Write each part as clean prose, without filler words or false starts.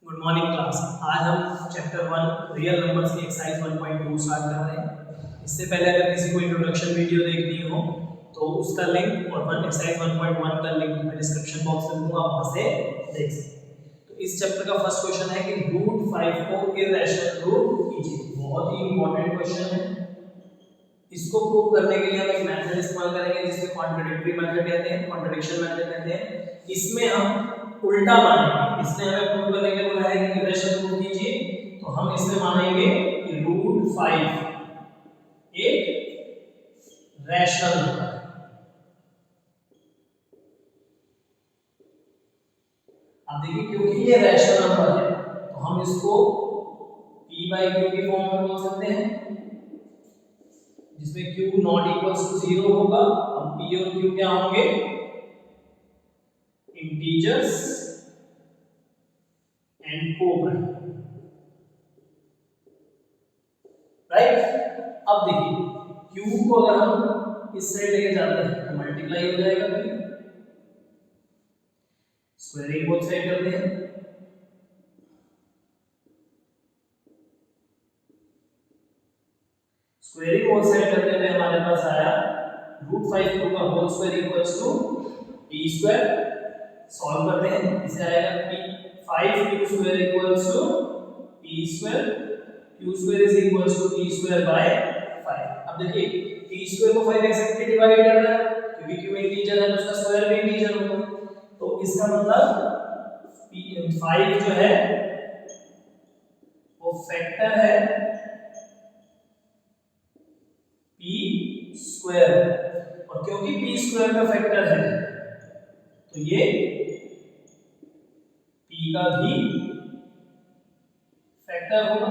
Good morning class. आज हम chapter 1 real numbers की एक्सरसाइज 1.2 स्टार्ट कर रहे हैं। इससे पहले अगर किसी को इंट्रोडक्शन वीडियो देखनी हो तो उसका लिंक और एक्सरसाइज 1.1 का लिंक मैं डिस्क्रिप्शन बॉक्स में दूंगा, वहां से देख सकते हैं। तो इस चैप्टर का फर्स्ट क्वेश्चन है कि रूट 5 को इररेशनल रूट कीजिए। बहुत ही इंपॉर्टेंट क्वेश्चन है। इसको प्रूव करने के लिए हम एक मेथड इस्तेमाल करेंगे जिसे कॉन्ट्रडिक्टरी मेथड कहते हैं, कॉन्ट्रडिक्शन मेथड कहते हैं। इसमें हम उल्टा मानेंगे। इसने हमें प्रूव करने के लिए बोला है कि इररेशनल रूट कीजिए, तो हम इसमें मानेंगे कि रूट 5 एक रैशनल नंबर है। अब देखिए, क्योंकि ये रैशनल नंबर है तो हम इसको p बाई q की फॉर्म में बोल सकते हैं, जिसमें q नॉट इक्वल्स टू 0 होगा। अब p और q क्या होंगे? Integers and coprime, right. अब देखिए, q को अगर हम इस साइड लेके जाते हैं तो मल्टीप्लाई हो जाएगा, स्क्वायरिंग बोथ साइड करते हैं। स्क्वायरिंग बोथ साइड करने में हमारे पास आया रूट 5 q का whole square equals to p square. Solve करते हैं, इसे आएगा p 5q square equals to p square, q square is equals to p square by 5। अब देखिए, p स्क्वायर को 5 एक्सेप्टली डिवाइड कर रहा है क्योंकि q इंटीजर है तो उसका स्क्वायर भी इंटीजर होगा। तो इसका मतलब 5 जो है वो फैक्टर है p स्क्वायर, और क्योंकि p स्क्वायर का फैक्टर है तो ये p का भी फैक्टर होगा,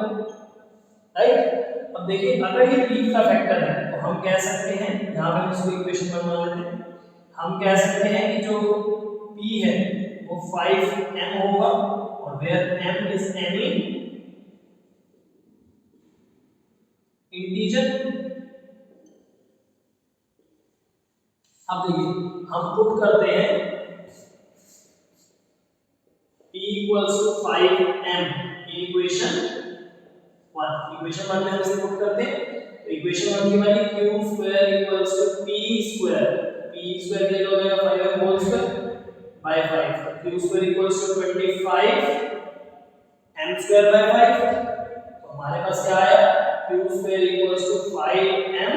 राइट। अब देखिए, अगर ये p का फैक्टर है तो हम कह सकते हैं, यहां पे हम इसको इक्वेशन बनवा लेते हैं, हम कह सकते हैं कि जो p है वो 5m होगा, और where m is any integer. अब देखिए, हम पुट करते हैं p equals to 5m in equation 1। Equation 1 में हम इसे पुट करते हैं तो इक्वेशन 1 की value q square equals to p square. p square क्या हो जाएगा? 5m whole square by 5। तो q square equals to 25 m square by 5। तो हमारे पास क्या आया? q square equals to 5m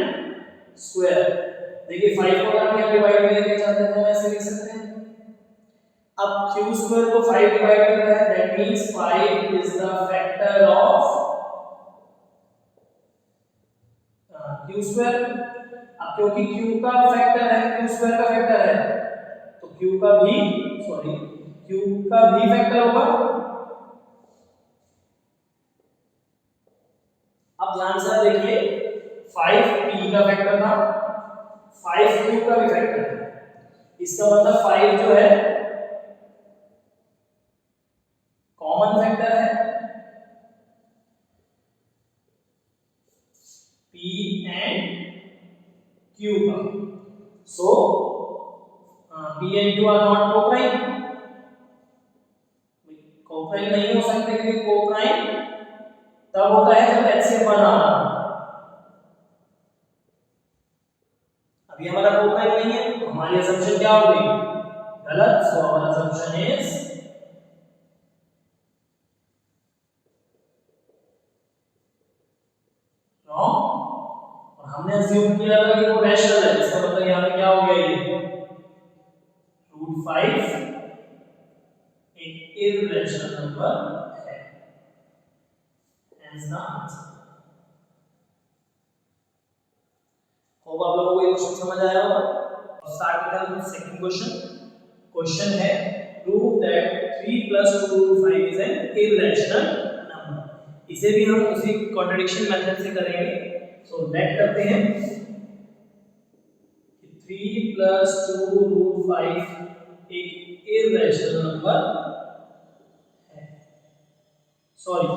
square. देखिए, 5 को अगर हम यहां डिवाइड में लेके जाते हैं तो हम ऐसे लिख सकते हैं। अब q स्क्वायर को 5 डिवाइड कर रहा है, that means 5 is the factor of q square. अब क्योंकि q का फैक्टर है, q स्क्वायर का फैक्टर है, तो q का भी फैक्टर होगा। अब ध्यान से देखिए, 5 p का फैक्टर था, 5 q का भी फैक्टर है। इसका मतलब 5 जो है कॉमन फैक्टर है p एंड q का। So p and q are not coprime. Coprime नहीं हो सकते क्योंकि कोप्राइम तब होता है जब HCF 1 आ रहा हो। अभी हमारा कोप्राइम नहीं है तो हमारी असम्पशन क्या हो गई? गलत। So our assumption is wrong. और हमने अज्यूम किया था कि वो रैशनल है, इसका मतलब यहां पे क्या हो गया? ये रूट 5 एक इररेशनल नंबर है। Hence the answer. होप आप लोगों को ये क्वेश्चन समझ आया होगा। और स्टार्ट करते हैं सेकंड क्वेश्चन। क्वेश्चन है prove that 3 plus 2 root 5 is an irrational number। इसे भी हम उसी कॉन्ट्रडिक्शन मेथड से करेंगे। सो लेट करते हैं कि 3 plus 2 root 5 एक इररेशनल नंबर है। सॉरी,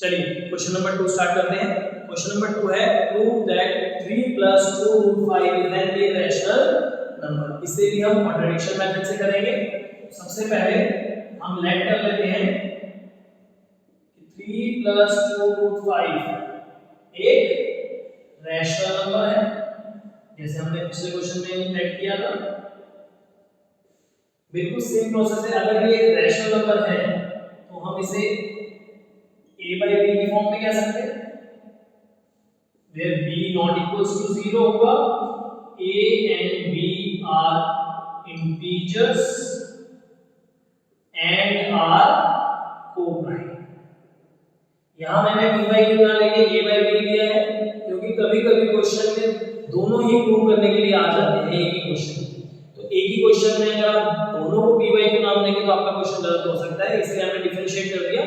चलिए क्वेश्चन नंबर 2 स्टार्ट करते हैं। क्वेश्चन नंबर 2 है prove that 3 + 2 √5 is an irrational number. इसे भी हम कॉन्ट्रडिक्शन मेथड से करेंगे। सबसे पहले हम लेट कर लेते हैं कि 3 + 2 √5 एक रैशनल नंबर है, जैसे हमने पिछले क्वेश्चन में लेट किया था। बिल्कुल सेम प्रोसेस है। अगर ये रैशनल नंबर है तो हम इसे a/b की फॉर्म में कह सकते हैं, where b not equals to 0 होगा। a and b are integers and are co-prime। यहाँ मैंने b/q ना लेके a/b लिया है, क्योंकि कभी-कभी क्वेश्चन में दोनों ही प्रूव करने के लिए आ जाते हैं एक ही क्वेश्चन। तो एक ही क्वेश्चन में अगर आप दोनों को b/q नाम देंगे तो आपका क्वेश्चन गलत हो सकता है। इसलिए हमने डिफरेंशिएट कर दिया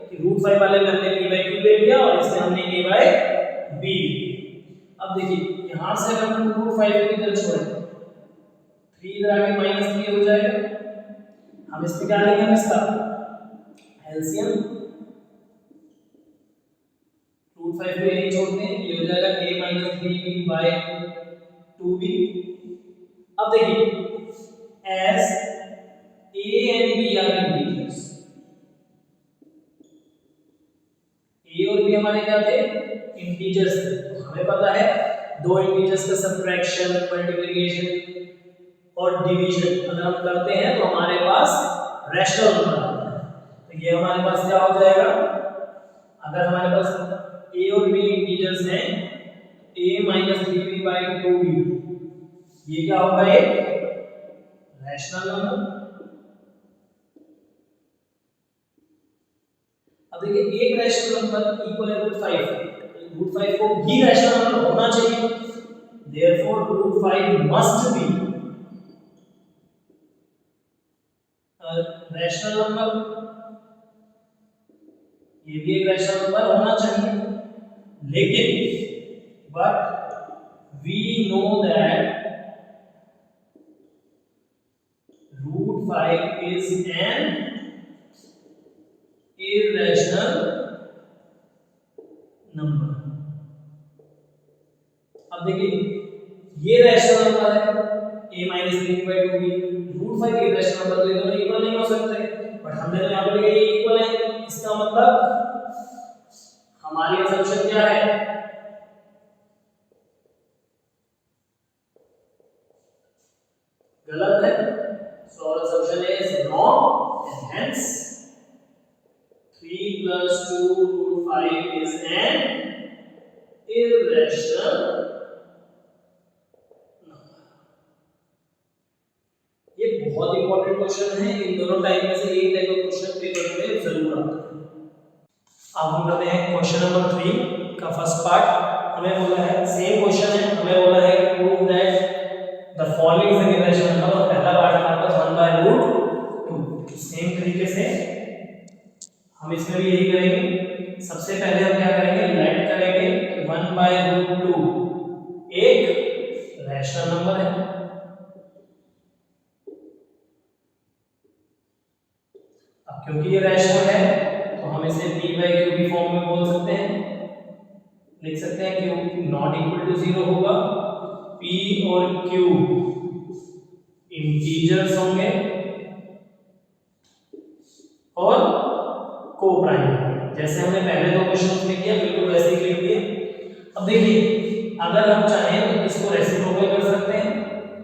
कि √5 वाले में हमने b/q ले लिया और इसमें हमने a/b। अब देखिए यहां से अगर हम √5 को इधर छोड़ें, 3 इधर आके -3 हो जाएगा। हम इसमें क्या लेंगे, हम इसका एलसीएम। √5 को यहीं छोड़ते हैं, ये हो जाएगा a - 3b/2b। अब देखिए as a and b are integers, a और b हमारे क्या थे, इंटीजर्स थे। तो हमें पता है दो इंटीजर्स का सब्ट्रैक्शन, मल्टीप्लिकेशन और डिवीजन अगर हम करते हैं तो हमारे पास रैशनल नंबर आता है। तो ये हमारे पास क्या हो जाएगा, अगर हमारे पास a और b इंटीजर्स हैं, a - 3b/2b, ये क्या होगा, एक रैशनल नंबर। अब देखिए एक रैशनल नंबर इक्वल है √5, √5 को भी रैशनल नंबर होना चाहिए, therefore √5 must be rational number. ये भी एक रैशनल नंबर होना चाहिए, लेकिन but we know that √5 is an irrational number. अब देखिए ये रैशनल नंबर है a - 3b/2b, √5 irrational नंबर, तो ये दोनों इक्वल नहीं हो सकते। बट हमने तो यहाँ पे लिखा ये इक्वल है, इसका मतलब हमारी असम्पशन क्या है, गलत है। So our assumption is wrong and hence 3 + 2 √5 is an irrational number। ये बहुत इंपॉर्टेंट क्वेश्चन है, इन दोनों टाइप में से एक टाइप का क्वेश्चन पेपर में जरूर आता है। अब हम करते हैं क्वेश्चन नंबर 3 का फर्स्ट पार्ट। हमें बोला है, सेम क्वेश्चन है, हमें बोला है prove that the following is an irrational number, और पहला पार्ट हमारे पास 1/√2। सेम तरीके से हम इसमें भी यही करेंगे। सबसे पहले हम क्या करेंगे, लेट करेंगे कि 1/√2 एक रैशनल नंबर है। अब क्योंकि ये रैशनल है तो हम इसे p/q की फॉर्म में बोल सकते हैं, लिख सकते हैं q नॉट इक्वल टू 0 होगा। p और q इंटीजर्स होंगे और को-प्राइम, जैसे हमने पहले दो क्वेश्चन में किया बिल्कुल वैसे ही लिख दिए। अब देखिए अगर हम चाहें तो इसको रेसिप्रोकल कर सकते हैं,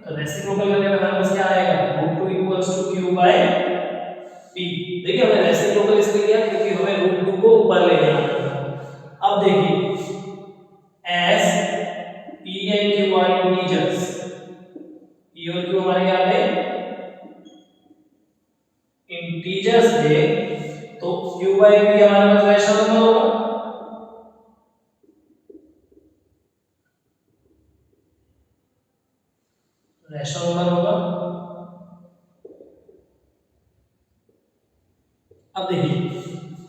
तो रेसिप्रोकल करने में हमारे पास क्या आएगा, √2 = q/p। देखिए हमने रेसिप्रोकल इसलिए किया क्योंकि हमें √2 को ऊपर ले जाना है। अब देखिए as p and q are integers, p और q हमारे क्या थे, इंटीजर्स थे, तो q/p हमारे पास रैशनल नंबर होगा। रैशनल नंबर होगा। अब देखिए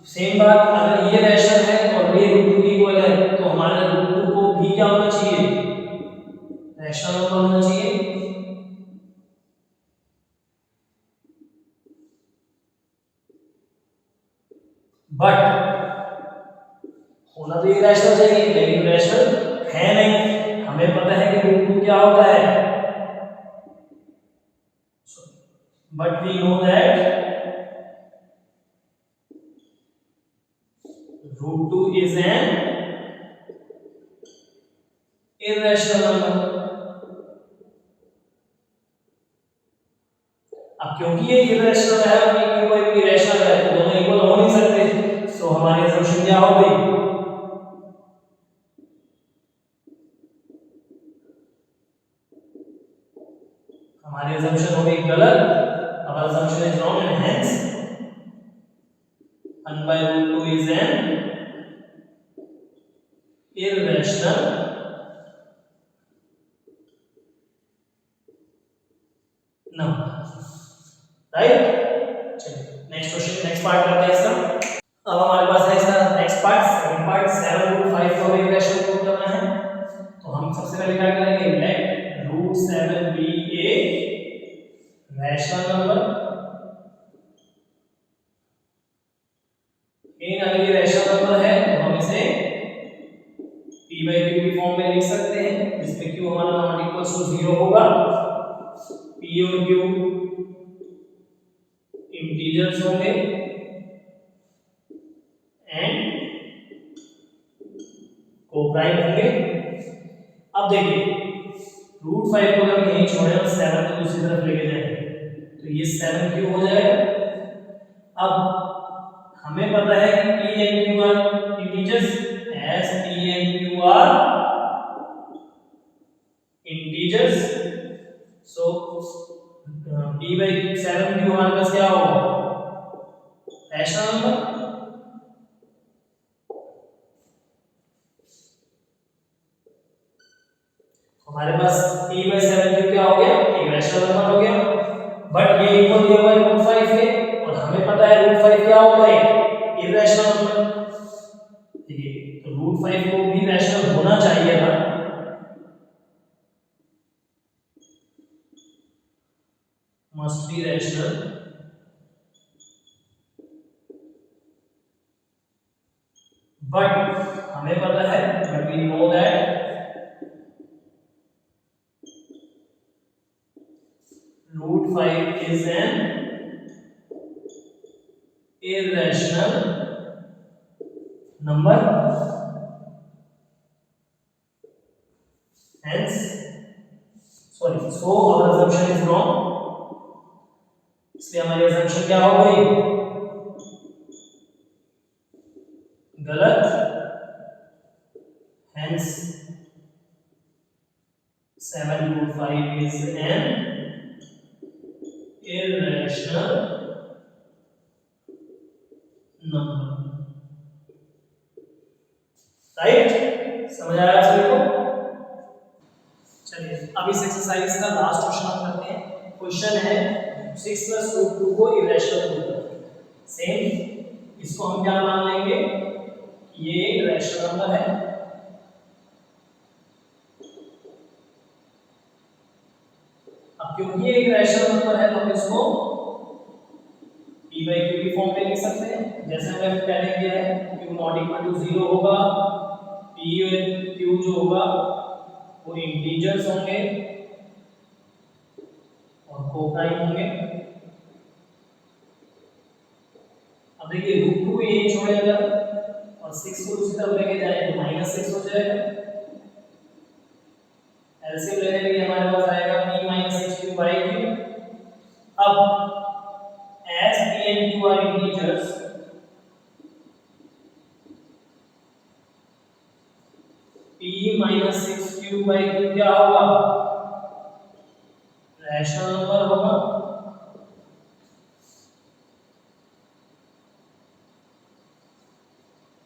सेम बात, अगर ये रैशनल है और ये √2 की इक्वल है तो हमारे √2 को भी क्या होना चाहिए, रैशनल नंबर होना चाहिए। बट होना तो इरेशनल चाहिए, लेकिन रैशनल है नहीं। हमें पता है कि रूट 2 क्या होता है, but we know that root 2 is an irrational number. अब क्योंकि ये इरेशनल है और ये कोई भी इरेशनल है तो दोनों इक्वल हो नहीं सकते, सो हमारी असम्पशन क्या हो गई, हमारी असम्पशन हो गई गलत। our assumption is wrong and hence 1 by root 2 is an irrational number, right? चलिए नेक्स्ट क्वेश्चन, नेक्स्ट पार्ट करते हैं इसका। अब हमारे पास है इसका next part, second part 7 root 5 को भी इक्वेशन प्रूव करना है। तो हम सबसे पहले क्या करेंगे, let root 7 be a rational number. अगर ये रैशनल नंबर है तो हम इसे p by q की फॉर्म में लिख सकते हैं, जिसमें q हमारा नॉट इक्वल्स टू 0 होगा। p और q इंटीजर्स होंगे एंड कोप्राइम होंगे। अब देखिए रूट 5 को अगर यहीं छोड़े और 7 को दूसरी तरफ लेके जाएं तो ये 7 क्यों हो जाएगा। अब हमें पता है कि p and q are integers, as p and q are integers, so p by 7 q हमारे पास क्या होगा, रैशनल नंबर। हमारे पास p by 7 q क्या हो गया, एक रैशनल नंबर हो गया, बट ये इक्वल दिया हुआ है रूट 5 के और हमें पता है रूट 5 क्या होता है, इरेशनल नंबर। ठीक है, तो रूट 5 को भी रैशनल होना चाहिए था, मस्ट बी रैशनल, बट हमें पता है, but we know that root 5 is an irrational number, hence sorry, so our assumption is wrong, इसलिए हमारी assumption क्या हो गई, गलत। hence 7 root 5 is an irrational number, right? समझ आया आप सभी को? चलिए अब इस एक्सरसाइज का लास्ट क्वेश्चन हम करते हैं। क्वेश्चन है 6 + √2 को इरेशनल प्रूव करना। सेम इसको हम क्या मान लेंगे, ये एक रैशनल नंबर है। अब क्योंकि ये एक रैशनल नंबर है तो हम इसको p by q की फॉर्म में लिख सकते हैं, जैसे हमने पहले किया है। q नॉट इक्वल टू 0 होगा, p और q जो होगा वो इंटीजर्स होंगे और कोप्राइम होंगे। अब देखिए रूट 2 यही छोड़ेगा और 6 को दूसरी तरफ लेके जाए तो -6 हो जाएगा। एलसीएम लेने के लिए हमारे पास आएगा p - 6q by q। अब as p and q are integers, p - 6q by q क्या होगा, रैशनल नंबर होगा।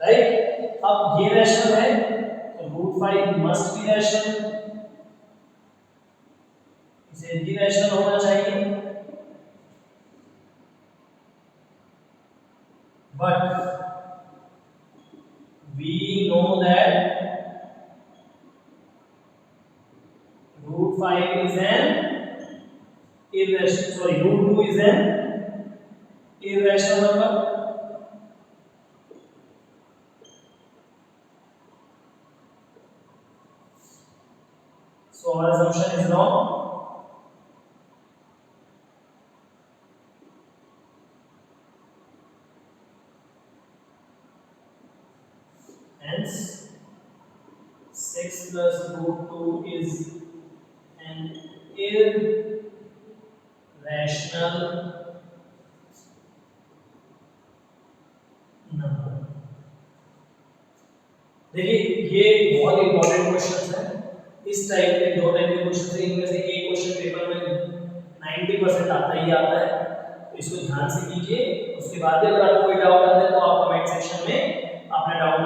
राइट? अब ये रैशनल है तो रूट 5 मस्ट बी रैशनल, इसे भी रैशनल होना चाहिए, but we know that root 5 is an irrational, sorry, root 2 is an irrational number। our assumption is wrong. Hence 6 plus root 2 is an irrational number. देखिए ये बहुत important question है। इस type के दो टाइप के क्वेश्चन है, इनमें से एक क्वेश्चन पेपर में 90% आता ही आता है, तो इसको ध्यान से कीजिए। उसके बाद भी अगर आपको कोई डाउट आता है तो आप कमेंट सेक्शन में अपना डाउट